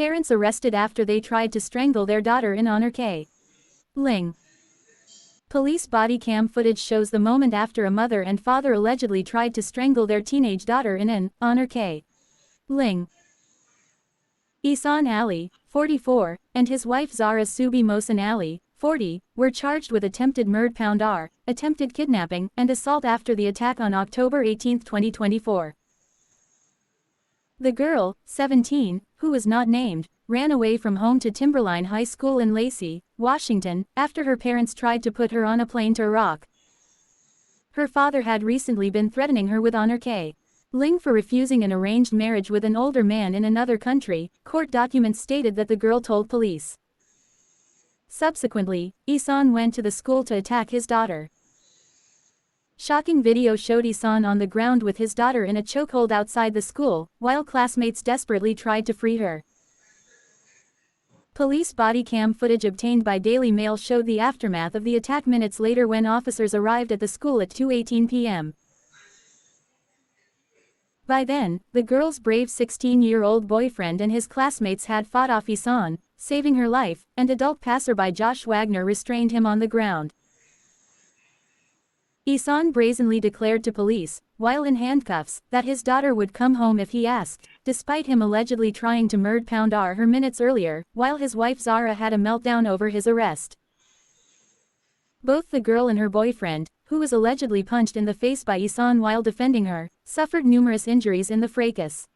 Parents arrested after they tried to strangle their daughter in honor K. Lling. Police body cam footage shows the moment after a mother and father allegedly tried to strangle their teenage daughter in an honor K. Lling. Ihsan Ali, 44, and his wife Zara Subi Mohsen Ali, 40, were charged with attempted murder, attempted kidnapping, and assault after the attack on October 18, 2024. The girl, 17, who was not named, ran away from home to Timberline High School in Lacey, Washington, after her parents tried to put her on a plane to Iraq. Her father had recently been threatening her with honor K. Lling for refusing an arranged marriage with an older man in another country, court documents stated that the girl told police. Subsequently, Ihsan went to the school to attack his daughter. Shocking video showed Ihsan on the ground with his daughter in a chokehold outside the school, while classmates desperately tried to free her. Police body cam footage obtained by Daily Mail showed the aftermath of the attack minutes later when officers arrived at the school at 2:18 p.m. By then, the girl's brave 16-year-old boyfriend and his classmates had fought off Ihsan, saving her life, and adult passerby Josh Wagner restrained him on the ground. Ihsan brazenly declared to police, while in handcuffs, that his daughter would come home if he asked, despite him allegedly trying to murder her minutes earlier, while his wife Zara had a meltdown over his arrest. Both the girl and her boyfriend, who was allegedly punched in the face by Ihsan while defending her, suffered numerous injuries in the fracas.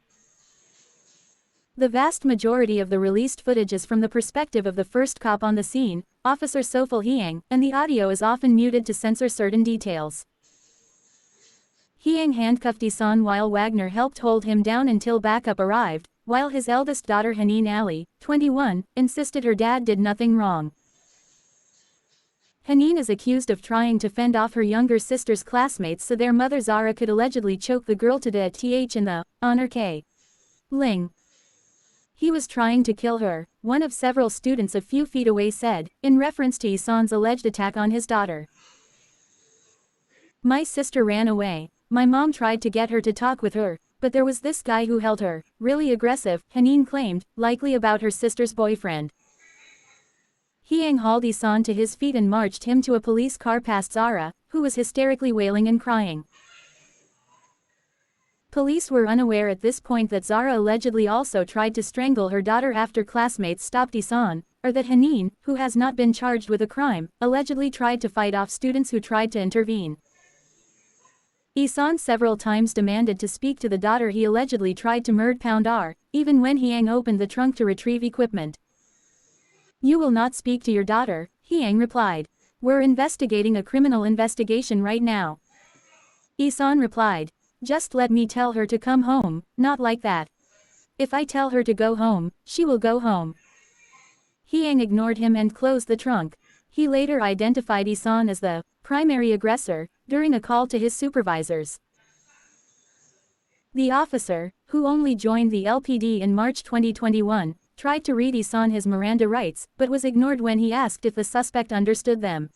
The vast majority of the released footage is from the perspective of the first cop on the scene, Officer Sofal Hiang, and the audio is often muted to censor certain details. Hiang handcuffed Ihsan while Wagner helped hold him down until backup arrived, while his eldest daughter Haneen Ali, 21, insisted her dad did nothing wrong. Haneen is accused of trying to fend off her younger sister's classmates so their mother Zara could allegedly choke the girl to death in the honor K. Lling. He was trying to kill her, one of several students a few feet away said, in reference to Ihsan's alleged attack on his daughter. My sister ran away. My mom tried to get her to talk with her, but there was this guy who held her, really aggressive, Haneen claimed, likely about her sister's boyfriend. Hiang hauled Ihsan to his feet and marched him to a police car past Zara, who was hysterically wailing and crying. Police were unaware at this point that Zara allegedly also tried to strangle her daughter after classmates stopped Ihsan, or that Haneen, who has not been charged with a crime, allegedly tried to fight off students who tried to intervene. Ihsan several times demanded to speak to the daughter he allegedly tried to murder, even when Hiang opened the trunk to retrieve equipment. You will not speak to your daughter, Hiang replied. We're investigating a criminal investigation right now. Ihsan replied. Just let me tell her to come home, not like that. If I tell her to go home, she will go home. Hiang ignored him and closed the trunk. He later identified Ihsan as the primary aggressor during a call to his supervisors. The officer, who only joined the LPD in March 2021, tried to read Ihsan his Miranda rights, but was ignored when he asked if the suspect understood them.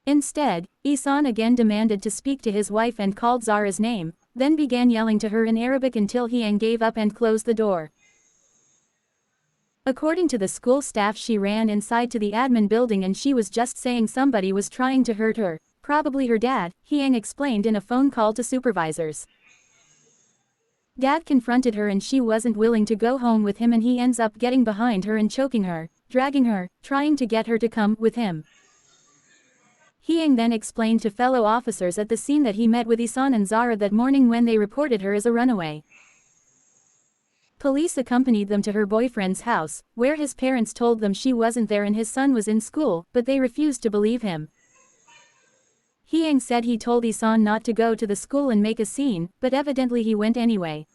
Instead, Ihsan again demanded to speak to his wife and called Zara's name, then began yelling to her in Arabic until Hiang gave up and closed the door. According to the school staff, she ran inside to the admin building and she was just saying somebody was trying to hurt her, probably her dad, Hiang explained in a phone call to supervisors. Dad confronted her and she wasn't willing to go home with him and he ends up getting behind her and choking her, dragging her, trying to get her to come with him. Hiang then explained to fellow officers at the scene that he met with Ihsan and Zara that morning when they reported her as a runaway. Police accompanied them to her boyfriend's house, where his parents told them she wasn't there and his son was in school, but they refused to believe him. Hiang said he told Ihsan not to go to the school and make a scene, but evidently he went anyway.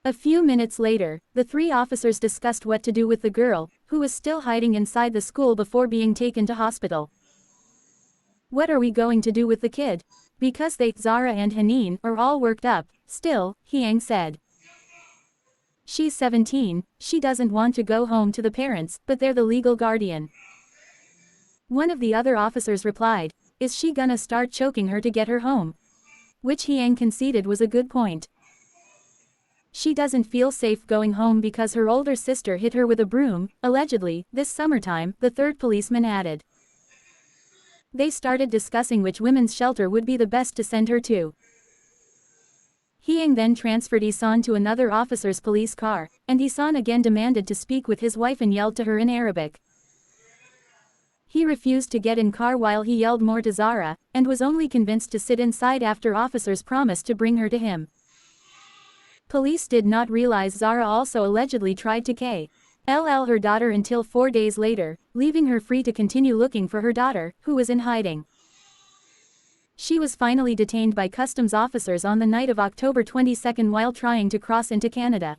A few minutes later, the three officers discussed what to do with the girl, who was still hiding inside the school before being taken to hospital. What are we going to do with the kid? Because they, Zara and Haneen, are all worked up, still, Hiang said. She's 17, she doesn't want to go home to the parents, but they're the legal guardian. One of the other officers replied, is she gonna start choking her to get her home? Which Hiang conceded was a good point. She doesn't feel safe going home because her older sister hit her with a broom, allegedly, this summertime, the third policeman added. They started discussing which women's shelter would be the best to send her to. Lling then transferred Ihsan to another officer's police car, and Ihsan again demanded to speak with his wife and yelled to her in Arabic. He refused to get in car while he yelled more to Zara, and was only convinced to sit inside after officers promised to bring her to him. Police did not realize Zara also allegedly tried to kill her daughter until 4 days later, leaving her free to continue looking for her daughter, who was in hiding. She was finally detained by customs officers on the night of October 22 while trying to cross into Canada.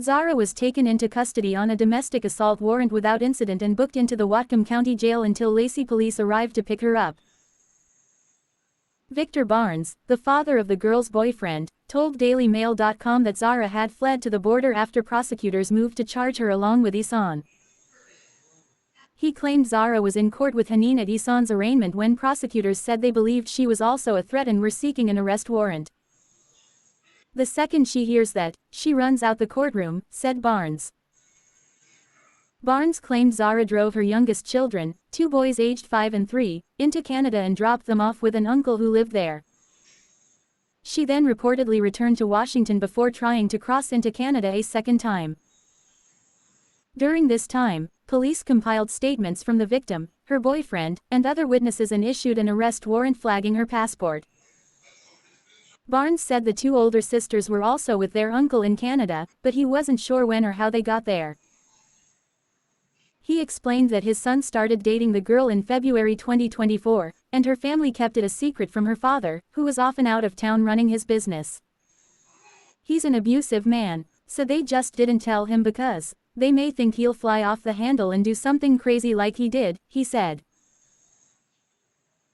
Zara was taken into custody on a domestic assault warrant without incident and booked into the Whatcom County Jail until Lacey police arrived to pick her up. Victor Barnes, the father of the girl's boyfriend, told DailyMail.com that Zara had fled to the border after prosecutors moved to charge her along with Ihsan. He claimed Zara was in court with Haneen at Ihsan's arraignment when prosecutors said they believed she was also a threat and were seeking an arrest warrant. The second she hears that, she runs out the courtroom, said Barnes. Barnes claimed Zara drove her youngest children, 2 boys aged 5 and 3, into Canada and dropped them off with an uncle who lived there. She then reportedly returned to Washington before trying to cross into Canada a second time. During this time, police compiled statements from the victim, her boyfriend, and other witnesses and issued an arrest warrant flagging her passport. Barnes said the 2 older sisters were also with their uncle in Canada, but he wasn't sure when or how they got there. He explained that his son started dating the girl in February 2024, and her family kept it a secret from her father, who was often out of town running his business. He's an abusive man, so they just didn't tell him because they may think he'll fly off the handle and do something crazy like he did, he said.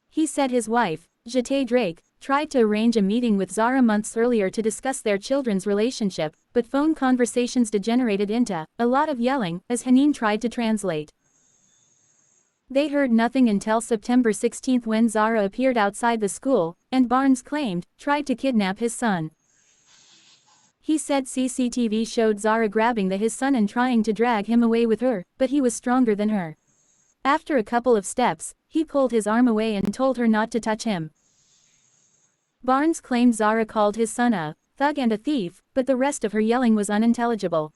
He said his wife, Jete Drake, tried to arrange a meeting with Zara months earlier to discuss their children's relationship, but phone conversations degenerated into a lot of yelling as Haneen tried to translate. They heard nothing until September 16 when Zara appeared outside the school, and Barnes claimed, tried to kidnap his son. He said CCTV showed Zara grabbing his son and trying to drag him away with her, but he was stronger than her. After a couple of steps, he pulled his arm away and told her not to touch him. Barnes claimed Zara called his son a thug and a thief, but the rest of her yelling was unintelligible.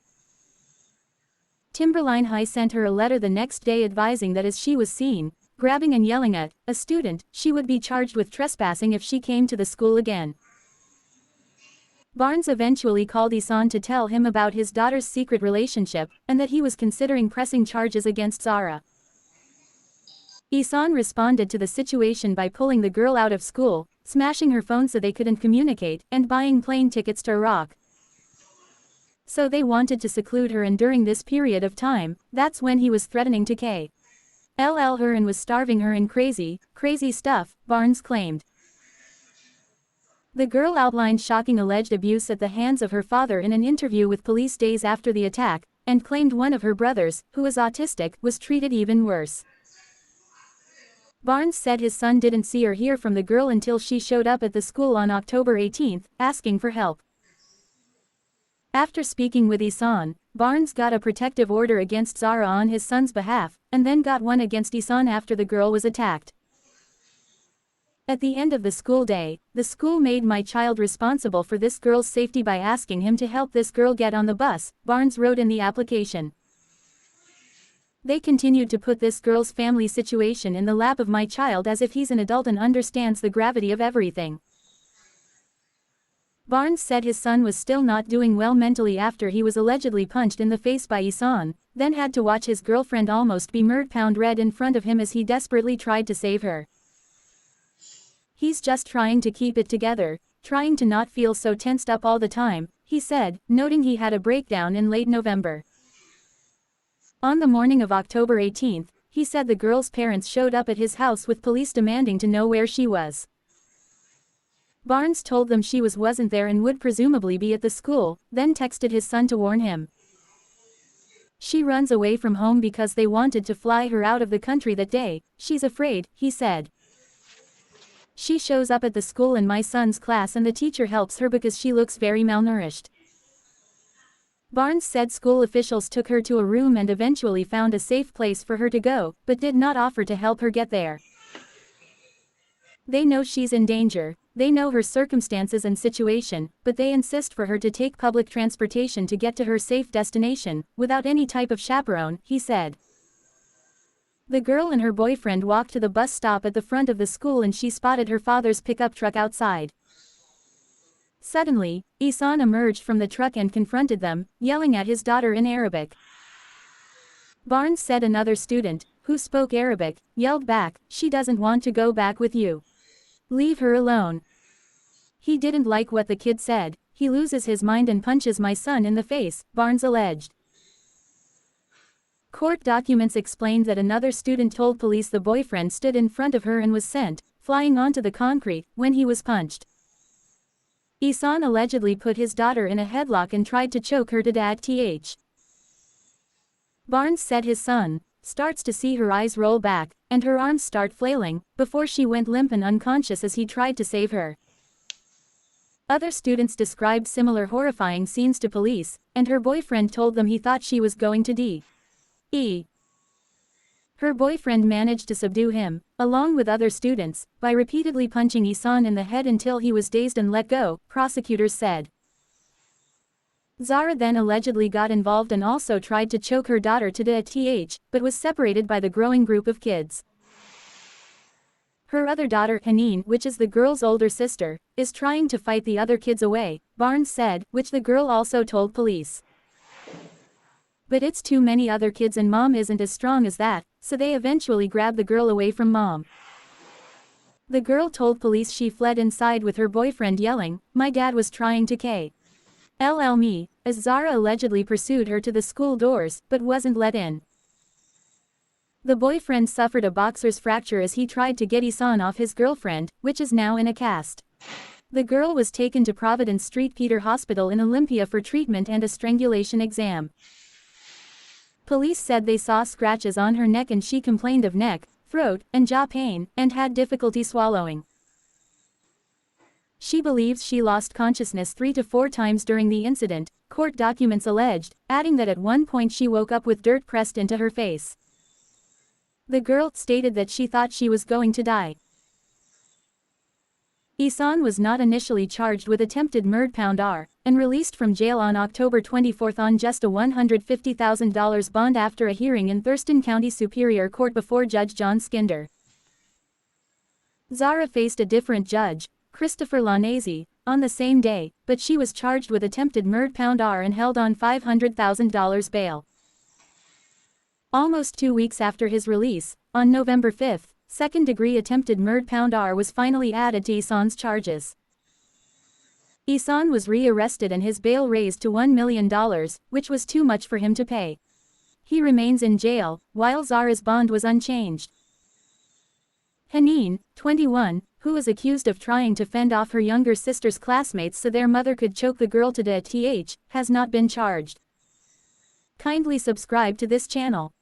Timberline High sent her a letter the next day advising that as she was seen grabbing and yelling at a student, she would be charged with trespassing if she came to the school again. Barnes eventually called Ihsan to tell him about his daughter's secret relationship, and that he was considering pressing charges against Zara. Ihsan responded to the situation by pulling the girl out of school, smashing her phone so they couldn't communicate, and buying plane tickets to Iraq. So they wanted to seclude her, and during this period of time, that's when he was threatening to kill her and was starving her and crazy stuff, Barnes claimed. The girl outlined shocking alleged abuse at the hands of her father in an interview with police days after the attack, and claimed one of her brothers, who is autistic, was treated even worse. Barnes said his son didn't see or hear from the girl until she showed up at the school on October 18, asking for help. After speaking with Ihsan, Barnes got a protective order against Zara on his son's behalf, and then got one against Ihsan after the girl was attacked. At the end of the school day, the school made my child responsible for this girl's safety by asking him to help this girl get on the bus, Barnes wrote in the application. They continued to put this girl's family situation in the lap of my child as if he's an adult and understands the gravity of everything. Barnes said his son was still not doing well mentally after he was allegedly punched in the face by Ihsan, then had to watch his girlfriend almost be murdered pound red in front of him as he desperately tried to save her. He's just trying to keep it together, trying to not feel so tensed up all the time, he said, noting he had a breakdown in late November. On the morning of October 18, he said the girl's parents showed up at his house with police demanding to know where she was. Barnes told them she wasn't there and would presumably be at the school, then texted his son to warn him. She runs away from home because they wanted to fly her out of the country that day, she's afraid, he said. She shows up at the school in my son's class and the teacher helps her because she looks very malnourished. Barnes said school officials took her to a room and eventually found a safe place for her to go, but did not offer to help her get there. They know she's in danger, they know her circumstances and situation, but they insist for her to take public transportation to get to her safe destination, without any type of chaperone, he said. The girl and her boyfriend walked to the bus stop at the front of the school and she spotted her father's pickup truck outside. Suddenly, Ihsan emerged from the truck and confronted them, yelling at his daughter in Arabic. Barnes said another student, who spoke Arabic, yelled back, "She doesn't want to go back with you. Leave her alone." He didn't like what the kid said, he loses his mind and punches my son in the face, Barnes alleged. Court documents explained that another student told police the boyfriend stood in front of her and was sent, flying onto the concrete, when he was punched. Ihsan allegedly put his daughter in a headlock and tried to choke her to death. Barnes said his son starts to see her eyes roll back, and her arms start flailing, before she went limp and unconscious as he tried to save her. Other students described similar horrifying scenes to police, and her boyfriend told them he thought she was going to die. Her boyfriend managed to subdue him, along with other students, by repeatedly punching Ihsan in the head until he was dazed and let go, prosecutors said. Zara then allegedly got involved and also tried to choke her daughter to death, but was separated by the growing group of kids. Her other daughter, Haneen, which is the girl's older sister, is trying to fight the other kids away, Barnes said, which the girl also told police. But it's too many other kids and mom isn't as strong as that, so they eventually grab the girl away from mom. The girl told police she fled inside with her boyfriend yelling, "My dad was trying to kill me," as Zara allegedly pursued her to the school doors, but wasn't let in. The boyfriend suffered a boxer's fracture as he tried to get Ihsan off his girlfriend, which is now in a cast. The girl was taken to Providence Street Peter Hospital in Olympia for treatment and a strangulation exam. Police said they saw scratches on her neck and she complained of neck, throat, and jaw pain, and had difficulty swallowing. She believes she lost consciousness 3 to 4 times during the incident, court documents alleged, adding that at one point she woke up with dirt pressed into her face. The girl stated that she thought she was going to die. Ihsan was not initially charged with attempted murder, and released from jail on October 24 on just a $150,000 bond after a hearing in Thurston County Superior Court before Judge John Skinder. Zara faced a different judge, Christopher Lanese, on the same day, but she was charged with attempted murder and held on $500,000 bail. Almost 2 weeks after his release, on November 5, second-degree attempted murder was finally added to Ihsan's charges. Ihsan was re-arrested and his bail raised to $1 million, which was too much for him to pay. He remains in jail, while Zara's bond was unchanged. Haneen, 21, who was accused of trying to fend off her younger sister's classmates so their mother could choke the girl to death, has not been charged. Kindly subscribe to this channel.